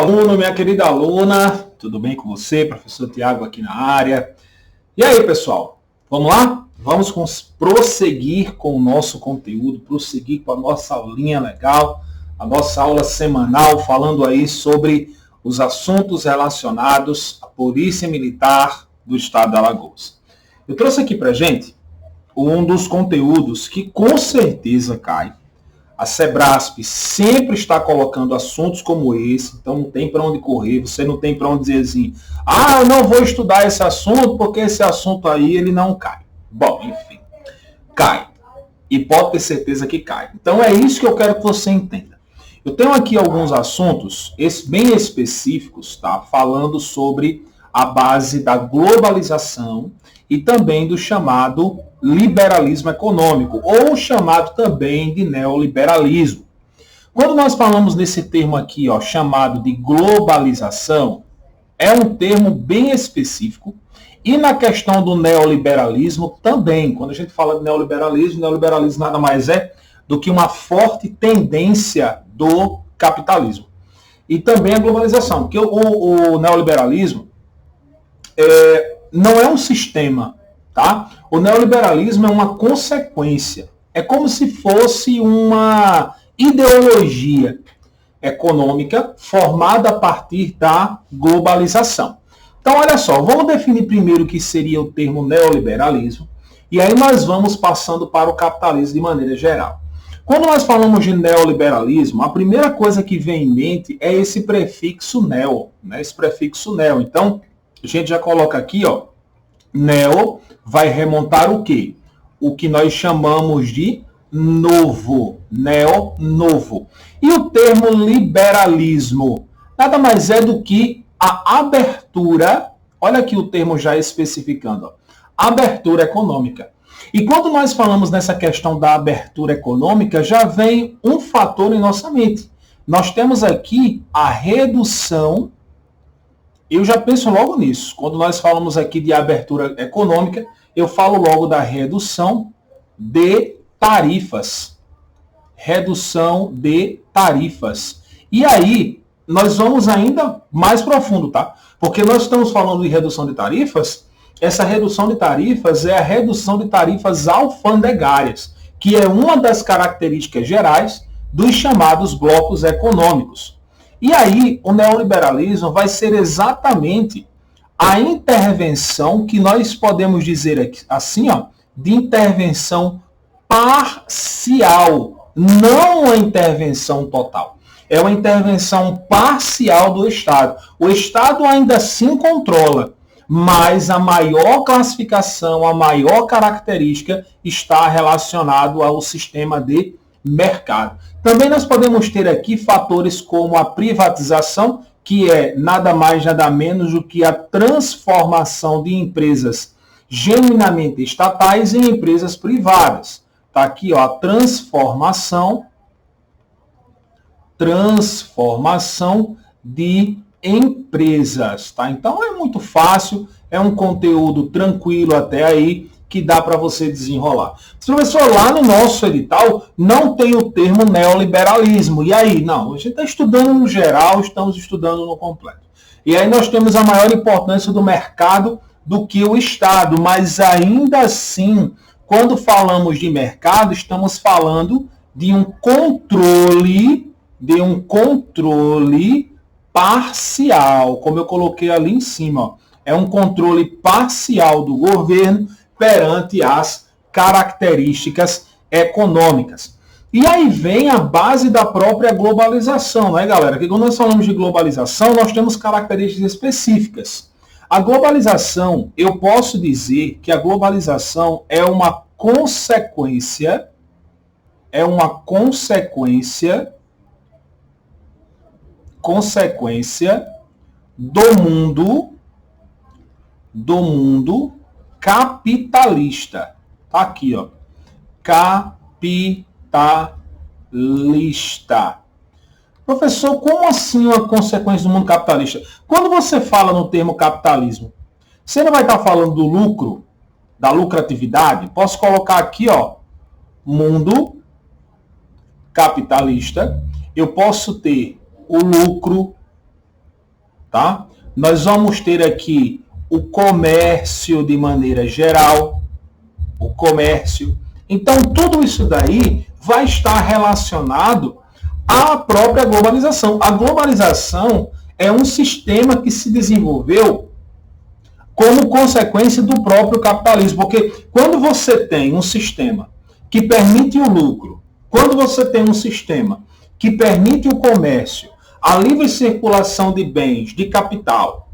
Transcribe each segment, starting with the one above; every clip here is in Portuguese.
aluno, minha querida aluna, tudo bem com você? Professor Tiago aqui na área. E aí, pessoal, vamos lá? Vamos prosseguir com o nosso conteúdo, prosseguir com a nossa aulinha legal, a nossa aula semanal, falando aí sobre os assuntos relacionados à Polícia Militar do Estado de Alagoas. Eu trouxe aqui pra gente um dos conteúdos que com certeza cai. A Sebrasp sempre está colocando assuntos como esse, então não tem para onde correr, você não tem para onde dizer assim, eu não vou estudar esse assunto porque esse assunto aí ele não cai. Bom, enfim, cai. E pode ter certeza que cai. Então é isso que eu quero que você entenda. Eu tenho aqui alguns assuntos bem específicos, tá? Falando sobre a base da globalização e também do chamado liberalismo econômico, ou chamado também de neoliberalismo. Quando nós falamos nesse termo aqui, chamado de globalização, é um termo bem específico, e na questão do neoliberalismo também. Quando a gente fala de neoliberalismo nada mais é do que uma forte tendência do capitalismo. E também a globalização, porque o neoliberalismo não é um sistema, tá? O neoliberalismo é uma consequência. É como se fosse uma ideologia econômica formada a partir da globalização. Então, olha só, vamos definir primeiro o que seria o termo neoliberalismo, e aí nós vamos passando para o capitalismo de maneira geral. Quando nós falamos de neoliberalismo, a primeira coisa que vem em mente é esse prefixo neo, né? Esse prefixo neo. Então, a gente já coloca aqui, neo vai remontar o quê? O que nós chamamos de novo. Neo, novo. E o termo liberalismo nada mais é do que a abertura, olha aqui o termo já especificando, abertura econômica. E quando nós falamos nessa questão da abertura econômica, já vem um fator em nossa mente. Nós temos aqui a redução. Eu já penso logo nisso. Quando nós falamos aqui de abertura econômica, eu falo logo da redução de tarifas. Redução de tarifas. E aí, nós vamos ainda mais profundo, tá? Porque nós estamos falando de redução de tarifas. Essa redução de tarifas é a redução de tarifas alfandegárias, que é uma das características gerais dos chamados blocos econômicos. E aí, o neoliberalismo vai ser exatamente a intervenção que nós podemos dizer assim, de intervenção parcial, não a intervenção total. É uma intervenção parcial do Estado. O Estado ainda assim controla, mas a maior classificação, a maior característica está relacionado ao sistema de mercado. Também nós podemos ter aqui fatores como a privatização, que é nada mais, nada menos do que a transformação de empresas genuinamente estatais em empresas privadas. Está aqui, a transformação de empresas. Tá? Então é muito fácil, é um conteúdo tranquilo até aí, que dá para você desenrolar. Professor, lá no nosso edital não tem o termo neoliberalismo. E aí? Não, a gente está estudando no geral, estamos estudando no completo. E aí nós temos a maior importância do mercado do que o Estado, mas ainda assim, quando falamos de mercado, estamos falando de um controle parcial, como eu coloquei ali em cima. É um controle parcial do governo perante as características econômicas. E aí vem a base da própria globalização, né, galera? Que quando nós falamos de globalização, nós temos características específicas. A globalização, eu posso dizer que a globalização é uma consequência do mundo capitalista. Tá aqui, capitalista. Professor, como assim uma consequência do mundo capitalista? Quando você fala no termo capitalismo, você não vai estar falando do lucro, da lucratividade? Posso colocar aqui, mundo capitalista. Eu posso ter o lucro, tá? Nós vamos ter aqui o comércio de maneira geral, o comércio. Então, tudo isso daí vai estar relacionado à própria globalização. A globalização é um sistema que se desenvolveu como consequência do próprio capitalismo. Porque quando você tem um sistema que permite o lucro, quando você tem um sistema que permite o comércio, a livre circulação de bens, de capital,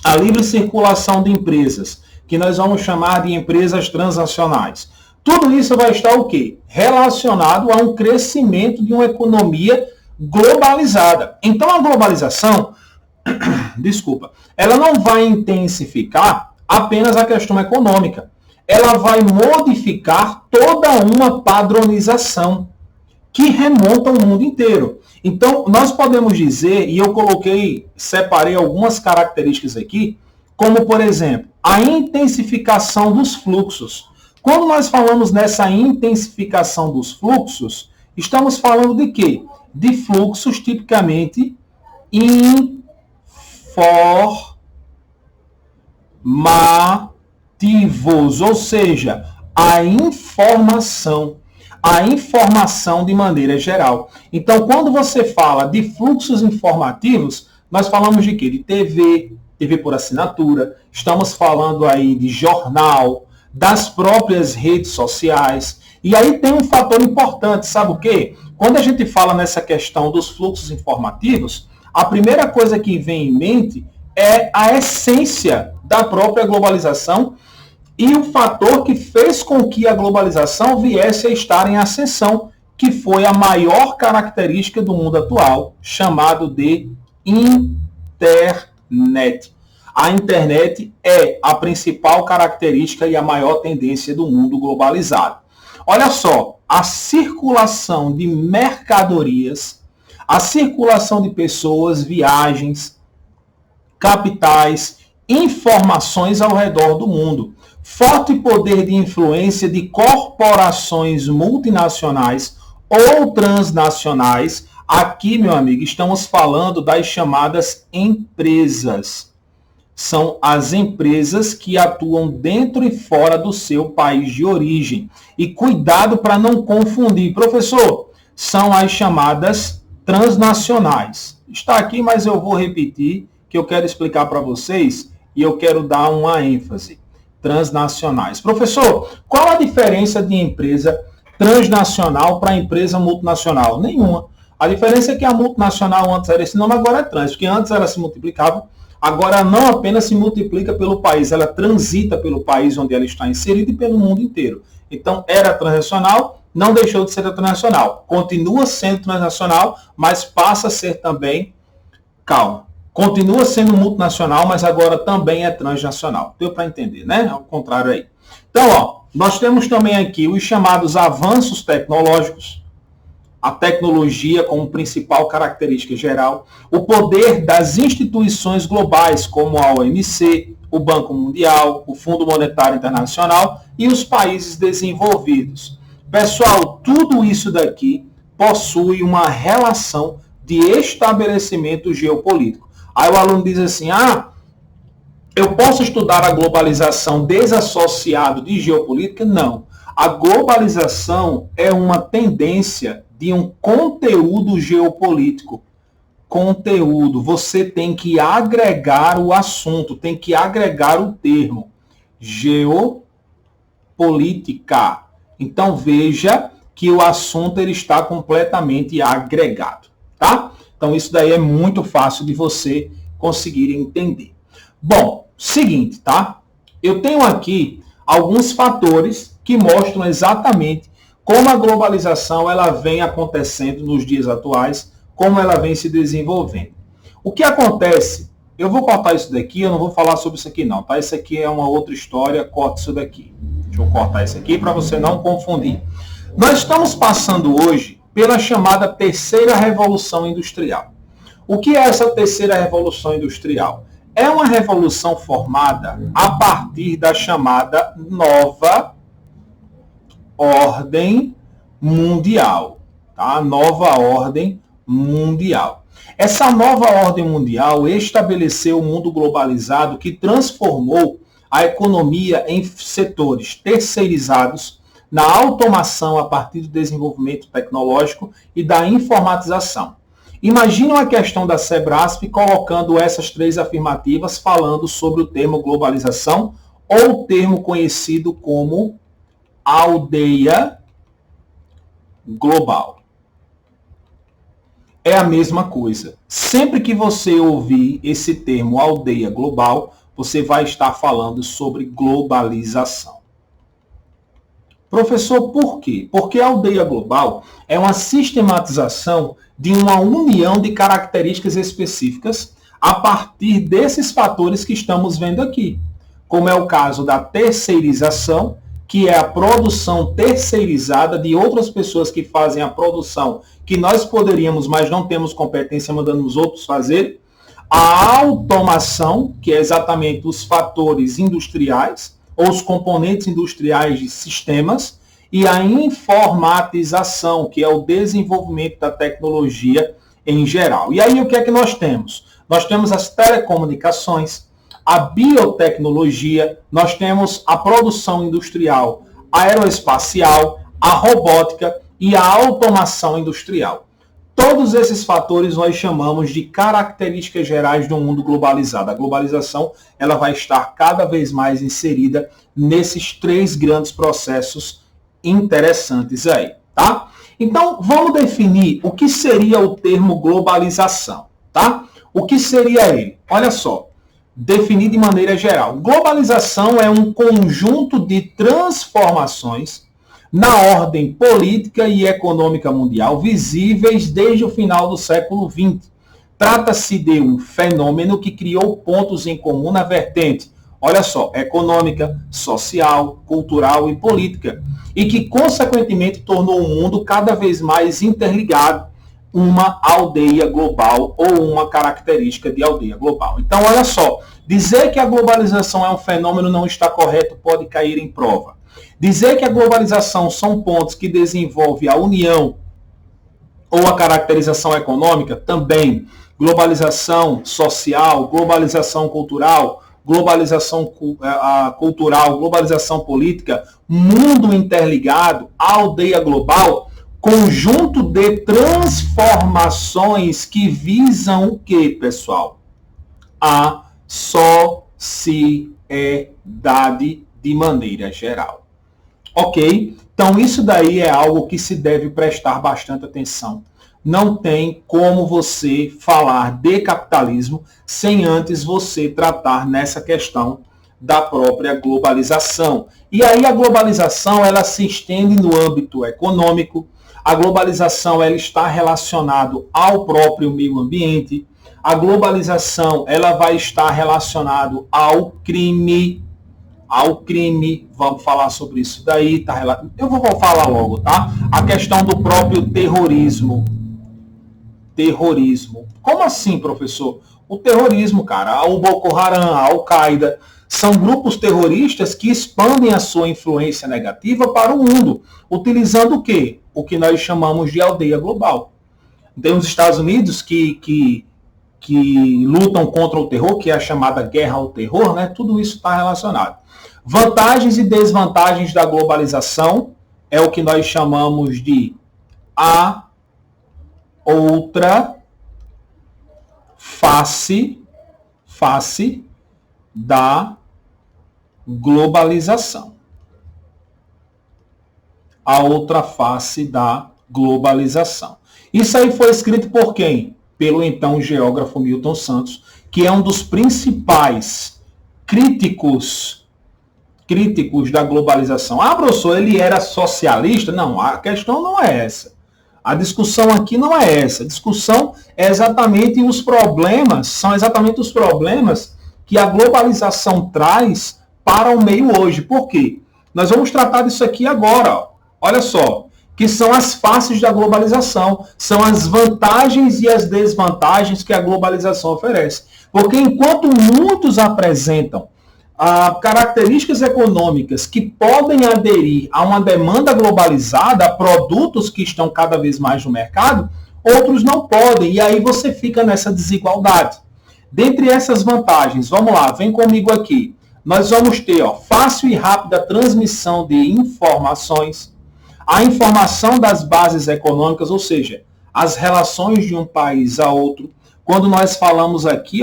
a livre circulação de empresas, que nós vamos chamar de empresas transnacionais, tudo isso vai estar o quê? Relacionado a um crescimento de uma economia globalizada. Então a globalização, desculpa, ela não vai intensificar apenas a questão econômica. Ela vai modificar toda uma padronização que remonta ao mundo inteiro. Então, nós podemos dizer, e eu separei algumas características aqui, como, por exemplo, a intensificação dos fluxos. Quando nós falamos nessa intensificação dos fluxos, estamos falando de quê? De fluxos tipicamente informativos, ou seja, a informação de maneira geral. Então, quando você fala de fluxos informativos, nós falamos de quê? De TV por assinatura, estamos falando aí de jornal, das próprias redes sociais. E aí tem um fator importante, sabe o quê? Quando a gente fala nessa questão dos fluxos informativos, a primeira coisa que vem em mente é a essência da própria globalização e o fator que fez com que a globalização viesse a estar em ascensão, que foi a maior característica do mundo atual, chamado de internet. A internet é a principal característica e a maior tendência do mundo globalizado. Olha só, a circulação de mercadorias, a circulação de pessoas, viagens, capitais, informações ao redor do mundo. Forte poder de influência de corporações multinacionais ou transnacionais. Aqui, meu amigo, estamos falando das chamadas empresas. São as empresas que atuam dentro e fora do seu país de origem. E cuidado para não confundir. Professor, são as chamadas transnacionais. Está aqui, mas eu vou repetir, que eu quero explicar para vocês e eu quero dar uma ênfase. Transnacionais. Professor, qual a diferença de empresa transnacional para empresa multinacional? Nenhuma. A diferença é que a multinacional antes era esse nome, agora é trans, porque antes ela se multiplicava, agora não apenas se multiplica pelo país, ela transita pelo país onde ela está inserida e pelo mundo inteiro. Então, era transnacional, não deixou de ser transnacional. Continua sendo transnacional, mas passa a ser também, continua sendo multinacional, mas agora também é transnacional. Deu para entender, né? Ao contrário aí. Então, ó, nós temos também aqui os chamados avanços tecnológicos, a tecnologia como principal característica geral, o poder das instituições globais, como a OMC, o Banco Mundial, o Fundo Monetário Internacional e os países desenvolvidos. Pessoal, tudo isso daqui possui uma relação de estabelecimento geopolítico. Aí o aluno diz assim, eu posso estudar a globalização desassociado de geopolítica? Não. A globalização é uma tendência de um conteúdo geopolítico. Conteúdo. Você tem que agregar o assunto, tem que agregar o termo. Geopolítica. Então veja que o assunto ele está completamente agregado, tá? Então isso daí é muito fácil de você conseguir entender. Bom, seguinte, tá? Eu tenho aqui alguns fatores que mostram exatamente como a globalização ela vem acontecendo nos dias atuais, como ela vem se desenvolvendo. O que acontece? Eu vou cortar isso daqui, eu não vou falar sobre isso aqui não, tá? Isso aqui é uma outra história, corta isso daqui. Deixa eu cortar isso aqui para você não confundir. Nós estamos passando hoje pela chamada terceira revolução industrial. O que é essa terceira revolução industrial? É uma revolução formada a partir da chamada nova ordem mundial. Tá? Nova ordem mundial. Essa nova ordem mundial estabeleceu um mundo globalizado que transformou a economia em setores terceirizados, na automação a partir do desenvolvimento tecnológico e da informatização. Imagina a questão da Sebrasp colocando essas três afirmativas falando sobre o termo globalização ou o termo conhecido como aldeia global. É a mesma coisa. Sempre que você ouvir esse termo aldeia global, você vai estar falando sobre globalização. Professor, por quê? Porque a aldeia global é uma sistematização de uma união de características específicas a partir desses fatores que estamos vendo aqui, como é o caso da terceirização, que é a produção terceirizada de outras pessoas que fazem a produção que nós poderíamos, mas não temos competência, mandando os outros fazer. A automação, que é exatamente os fatores industriais, ou os componentes industriais de sistemas, e a informatização, que é o desenvolvimento da tecnologia em geral. E aí o que é que nós temos? Nós temos as telecomunicações, a biotecnologia, nós temos a produção industrial aeroespacial, a robótica e a automação industrial. Todos esses fatores nós chamamos de características gerais do mundo globalizado. A globalização ela vai estar cada vez mais inserida nesses três grandes processos interessantes aí, tá? Então, vamos definir o que seria o termo globalização, tá? O que seria ele? Olha só, definir de maneira geral. Globalização é um conjunto de transformações na ordem política e econômica mundial visíveis desde o final do século XX. Trata-se de um fenômeno que criou pontos em comum na vertente, olha só, econômica, social, cultural e política, e que consequentemente tornou o mundo cada vez mais interligado, uma aldeia global ou uma característica de aldeia global. Então, olha só, dizer que a globalização é um fenômeno não está correto, pode cair em prova. Dizer que a globalização são pontos que desenvolvem a união ou a caracterização econômica, também. Globalização social, globalização cultural, globalização cultural, globalização política, mundo interligado, aldeia global, conjunto de transformações que visam o quê, pessoal? A sociedade de maneira geral. Ok? Então isso daí é algo que se deve prestar bastante atenção. Não tem como você falar de capitalismo sem antes você tratar nessa questão da própria globalização. E aí a globalização ela se estende no âmbito econômico, a globalização ela está relacionada ao próprio meio ambiente, a globalização ela vai estar relacionada ao crime, vamos falar sobre isso daí, tá? Eu vou falar logo, tá? A questão do próprio terrorismo. Como assim, professor? O terrorismo, cara, o Boko Haram, a Al-Qaeda, são grupos terroristas que expandem a sua influência negativa para o mundo, utilizando o quê? O que nós chamamos de aldeia global. Tem os Estados Unidos que lutam contra o terror, que é a chamada guerra ao terror, né? Tudo isso está relacionado. Vantagens e desvantagens da globalização é o que nós chamamos de a outra face da globalização. A outra face da globalização. Isso aí foi escrito por quem? Pelo então geógrafo Milton Santos, que é um dos principais críticos da globalização. Ah, professor, ele era socialista? Não, a questão não é essa. A discussão aqui não é essa. A discussão é exatamente os problemas, são exatamente os problemas que a globalização traz para o meio hoje. Por quê? Nós vamos tratar disso aqui agora. Ó. Olha só, que são as faces da globalização, são as vantagens e as desvantagens que a globalização oferece. Porque enquanto muitos apresentam características econômicas que podem aderir a uma demanda globalizada, a produtos que estão cada vez mais no mercado, outros não podem, e aí você fica nessa desigualdade. Dentre essas vantagens, vamos lá, vem comigo aqui. Nós vamos ter fácil e rápida transmissão de informações, a informação das bases econômicas, ou seja, as relações de um país a outro. Quando nós falamos aqui,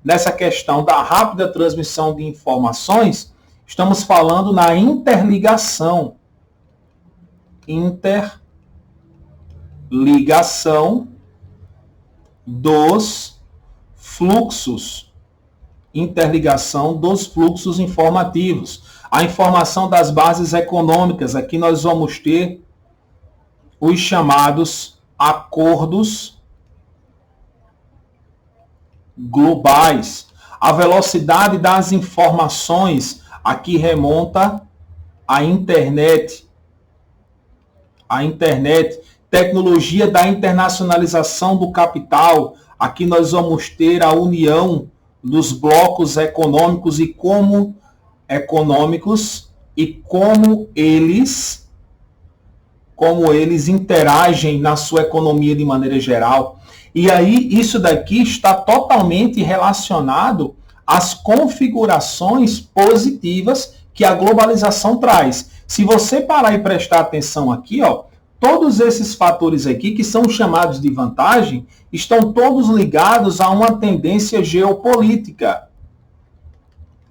nessa questão da rápida transmissão de informações, estamos falando na interligação. Interligação dos fluxos. Interligação dos fluxos informativos. A informação das bases econômicas. Aqui nós vamos ter os chamados acordos globais. A velocidade das informações aqui remonta à internet. A internet, tecnologia da internacionalização do capital. Aqui nós vamos ter a união dos blocos econômicos e como eles interagem na sua economia de maneira geral. E aí isso daqui está totalmente relacionado às configurações positivas que a globalização traz. Se você parar e prestar atenção aqui, todos esses fatores aqui, que são chamados de vantagem, estão todos ligados a uma tendência geopolítica.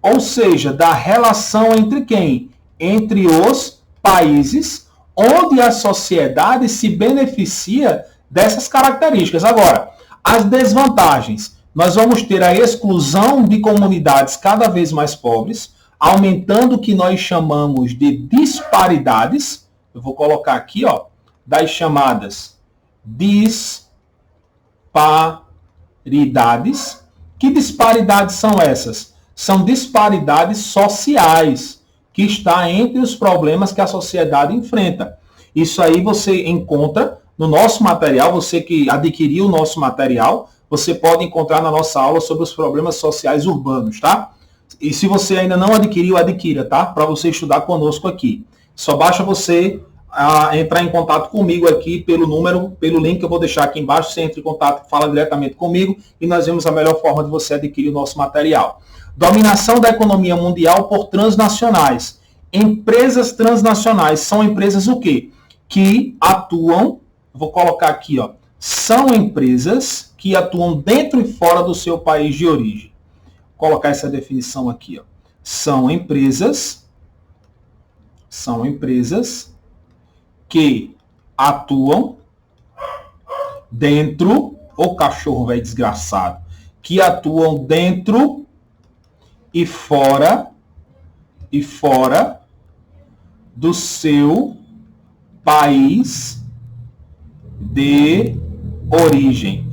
Ou seja, da relação entre quem? Entre os países, onde a sociedade se beneficia dessas características. Agora, as desvantagens. Nós vamos ter a exclusão de comunidades cada vez mais pobres, aumentando o que nós chamamos de disparidades. Eu vou colocar aqui, das chamadas disparidades. Que disparidades são essas? São disparidades sociais, que está entre os problemas que a sociedade enfrenta. Isso aí você encontra no nosso material, você que adquiriu o nosso material, você pode encontrar na nossa aula sobre os problemas sociais urbanos, tá? E se você ainda não adquiriu, adquira, tá? Para você estudar conosco aqui. Só basta você entrar em contato comigo aqui pelo link que eu vou deixar aqui embaixo. Você entra em contato, fala diretamente comigo e nós vemos a melhor forma de você adquirir o nosso material. Dominação da economia mundial por transnacionais. Empresas transnacionais são empresas o quê? Que atuam, vou colocar aqui, são empresas que atuam dentro e fora do seu país de origem. Vou colocar essa definição aqui, São empresas que atuam dentro, cachorro velho desgraçado, que atuam dentro e fora do seu país de origem.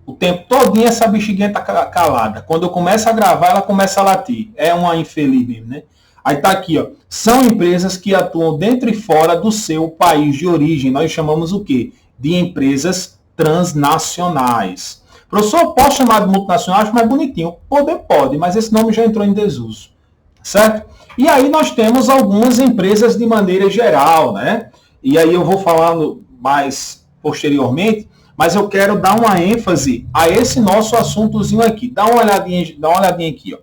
O tempo todinho essa bexiguinha tá calada. Quando eu começo a gravar, ela começa a latir. É uma infeliz mesmo, né? Aí tá aqui, São empresas que atuam dentro e fora do seu país de origem. Nós chamamos o quê? De empresas transnacionais. Professor, posso chamar de multinacional? Acho mais bonitinho. Pode, mas esse nome já entrou em desuso. Certo? E aí nós temos algumas empresas de maneira geral, né? E aí eu vou falar mais posteriormente, mas eu quero dar uma ênfase a esse nosso assuntozinho aqui. Dá uma olhadinha aqui,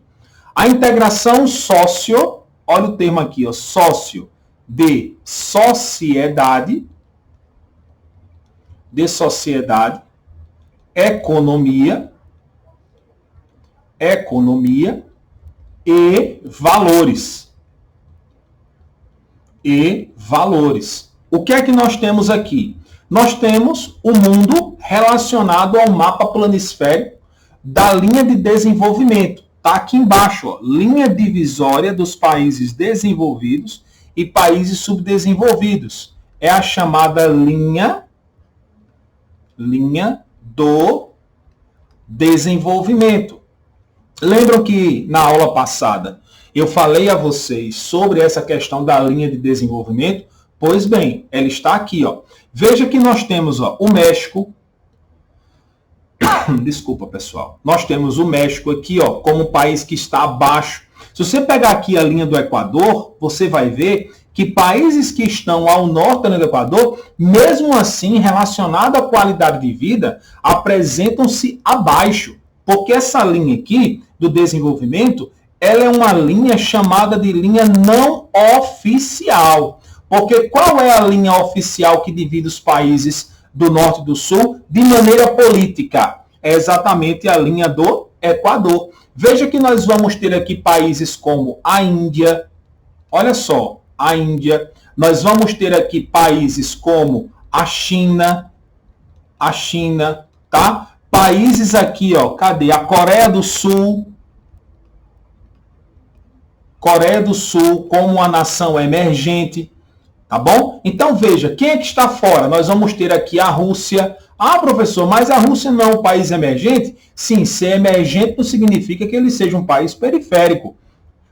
A integração sócio, olha o termo aqui, sócio, de sociedade, economia e valores. O que é que nós temos aqui? Nós temos o mundo relacionado ao mapa planisférico da linha de desenvolvimento. Está aqui embaixo, linha divisória dos países desenvolvidos e países subdesenvolvidos. É a chamada linha do desenvolvimento. Lembram que na aula passada eu falei a vocês sobre essa questão da linha de desenvolvimento? Pois bem, ela está aqui, Veja que nós temos, o México. Desculpa, pessoal. Nós temos o México aqui, como um país que está abaixo. Se você pegar aqui a linha do Equador, você vai ver que países que estão ao norte do Equador, mesmo assim, relacionado à qualidade de vida, apresentam-se abaixo. Porque essa linha aqui do desenvolvimento, ela é uma linha chamada de linha não oficial. Porque qual é a linha oficial que divide os países do norte e do sul de maneira política? É exatamente a linha do Equador. Veja que nós vamos ter aqui países como a Índia, olha só, a Índia. Nós vamos ter aqui países como a China, tá? Países aqui, ó, cadê? A Coreia do Sul como uma nação emergente, tá bom? Então veja, quem é que está fora? Nós vamos ter aqui a Rússia. Ah, professor, mas a Rússia não é um país emergente? Sim, ser emergente não significa que ele seja um país periférico.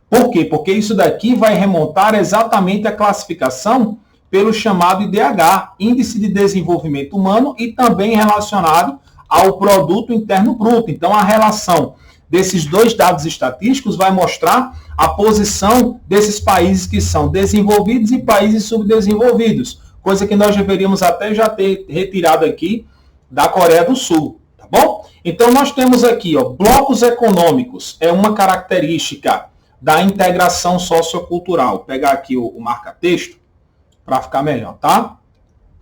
Por quê? Porque isso daqui vai remontar exatamente a classificação pelo chamado IDH, Índice de Desenvolvimento Humano, e também relacionado ao Produto Interno Bruto. Então, a relação desses dois dados estatísticos vai mostrar a posição desses países que são desenvolvidos e países subdesenvolvidos, coisa que nós deveríamos até já ter retirado aqui da Coreia do Sul, tá bom? Então, nós temos aqui, ó, blocos econômicos, é uma característica da integração sociocultural. Vou pegar aqui o marca-texto para ficar melhor, tá?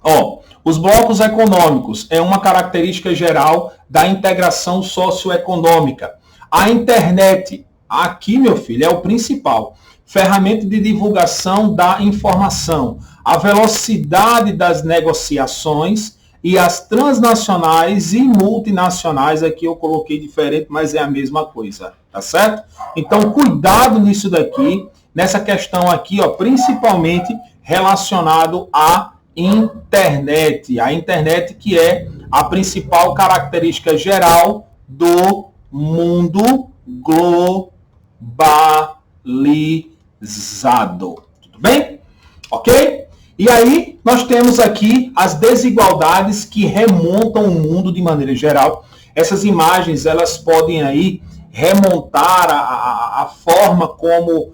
Ó, os blocos econômicos é uma característica geral da integração socioeconômica. A internet, aqui, meu filho, é o principal. Ferramenta de divulgação da informação. A velocidade das negociações e as transnacionais e multinacionais, aqui eu coloquei diferente, mas é a mesma coisa, tá certo? Então, cuidado nisso daqui, nessa questão aqui, ó, principalmente relacionado à internet. A internet que é a principal característica geral do mundo globalizado. Tudo bem? Ok? E aí, nós temos aqui as desigualdades que remontam o mundo de maneira geral. Essas imagens, elas podem aí remontar a forma como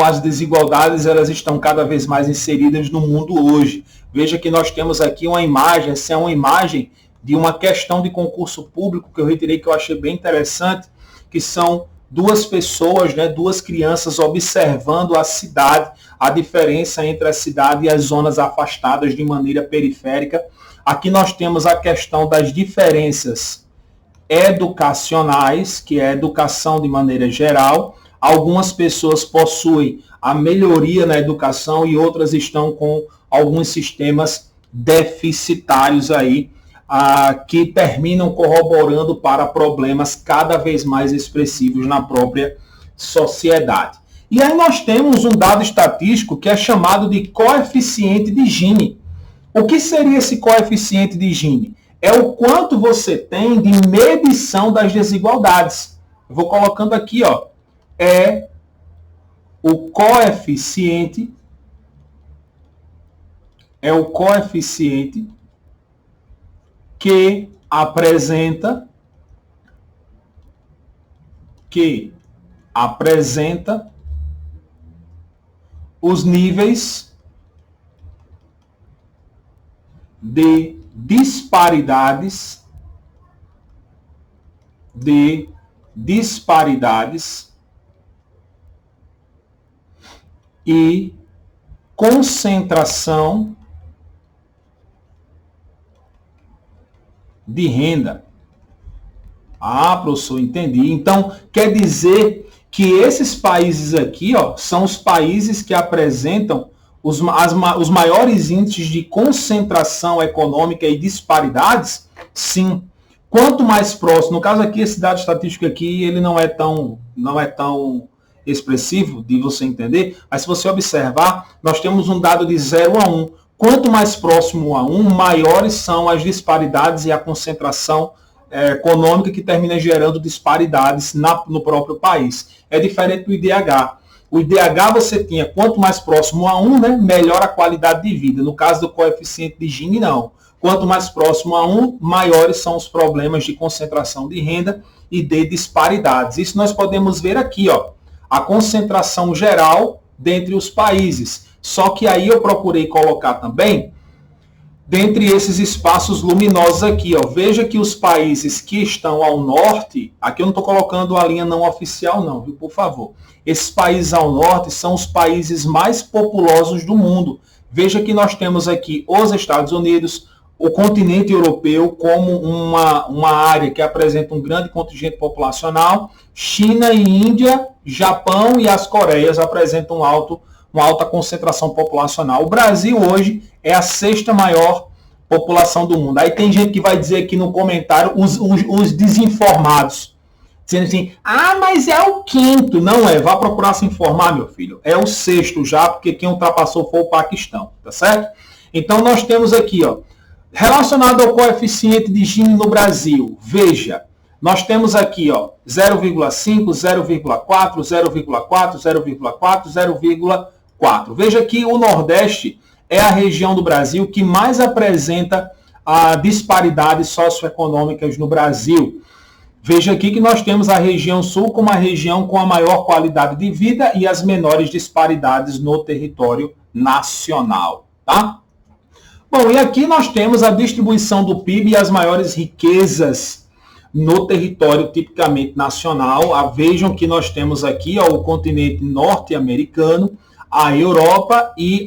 as desigualdades elas estão cada vez mais inseridas no mundo hoje. Veja que nós temos aqui uma imagem, essa é uma imagem de uma questão de concurso público que eu retirei, que eu achei bem interessante, que são duas pessoas, né, duas crianças observando a cidade, a diferença entre a cidade e as zonas afastadas de maneira periférica. Aqui nós temos a questão das diferenças educacionais, que é a educação de maneira geral. Algumas pessoas possuem a melhoria na educação e outras estão com alguns sistemas deficitários aí, que terminam corroborando para problemas cada vez mais expressivos na própria sociedade. E aí nós temos um dado estatístico que é chamado de coeficiente de Gini. O que seria esse coeficiente de Gini? É o quanto você tem de medição das desigualdades. Eu vou colocando aqui, ó, é o coeficiente que apresenta os níveis de disparidades e concentração de renda. Ah, professor, entendi. Então, quer dizer que esses países aqui, ó, são os países que apresentam os maiores índices de concentração econômica e disparidades? Sim. Quanto mais próximo, no caso aqui, esse dado estatístico aqui, ele não é tão expressivo de você entender, mas se você observar, nós temos um dado de 0 a 1. Quanto mais próximo a 1, maiores são as disparidades e a concentração econômica que termina gerando disparidades no próprio país. É diferente do IDH. O IDH você tinha, quanto mais próximo a 1, né, melhor a qualidade de vida. No caso do coeficiente de Gini, não. Quanto mais próximo a 1, maiores são os problemas de concentração de renda e de disparidades. Isso nós podemos ver aqui, ó. a concentração geral dentre os países. Só que aí eu procurei colocar também dentre esses espaços luminosos aqui, ó. Veja que os países que estão ao norte, aqui eu não estou colocando a linha não oficial não, viu, por favor. Esses países ao norte são os países mais populosos do mundo. Veja que nós temos aqui os Estados Unidos, o continente europeu como uma área que apresenta um grande contingente populacional, China e Índia, Japão e as Coreias apresentam uma alta concentração populacional. O Brasil hoje é a 6ª maior população do mundo. Aí tem gente que vai dizer aqui no comentário, os desinformados, dizendo assim, mas é o 5º. Não é, vá procurar se informar, meu filho. É o 6º já, porque quem ultrapassou foi o Paquistão, tá certo? Então nós temos aqui, ó, relacionado ao coeficiente de Gini no Brasil, veja, nós temos aqui, ó, 0,5, 0,4, 0,4, 0,4, 0,4. Veja que o Nordeste é a região do Brasil que mais apresenta disparidades socioeconômicas no Brasil. Veja aqui que nós temos a região Sul como a região com a maior qualidade de vida e as menores disparidades no território nacional, tá? Bom, e aqui nós temos a distribuição do PIB e as maiores riquezas no território tipicamente nacional. Vejam que nós temos aqui, ó, o continente norte-americano, a Europa e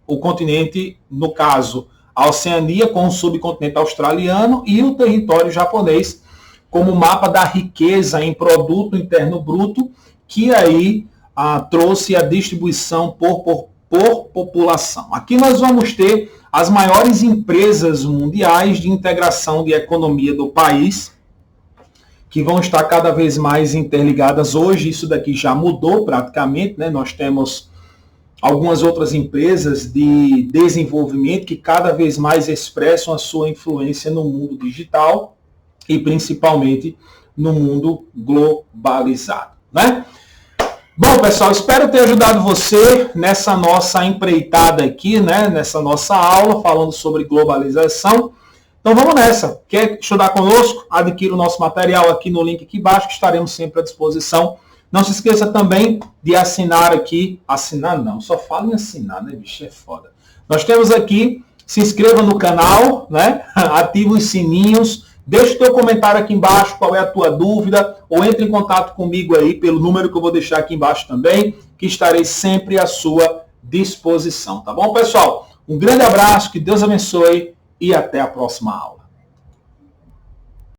o continente, no caso, a Oceania com o subcontinente australiano e o território japonês como mapa da riqueza em produto interno bruto, que aí trouxe a distribuição por população. Aqui nós vamos ter as maiores empresas mundiais de integração de economia do país, que vão estar cada vez mais interligadas. Hoje isso daqui já mudou praticamente, né? Nós temos algumas outras empresas de desenvolvimento que cada vez mais expressam a sua influência no mundo digital e principalmente no mundo globalizado, né? Bom, pessoal, espero ter ajudado você nessa nossa empreitada aqui, né? Nessa nossa aula falando sobre globalização. Então vamos nessa. Quer estudar conosco? Adquira o nosso material aqui no link aqui embaixo, que estaremos sempre à disposição. Não se esqueça também de assinar aqui. Assinar não, só falo em assinar, né, bicho? É foda. Nós temos aqui, se inscreva no canal, né? Ative os sininhos. Deixe o teu comentário aqui embaixo, qual é a tua dúvida, ou entre em contato comigo aí pelo número que eu vou deixar aqui embaixo também, que estarei sempre à sua disposição, tá bom, pessoal? Um grande abraço, que Deus abençoe e até a próxima aula.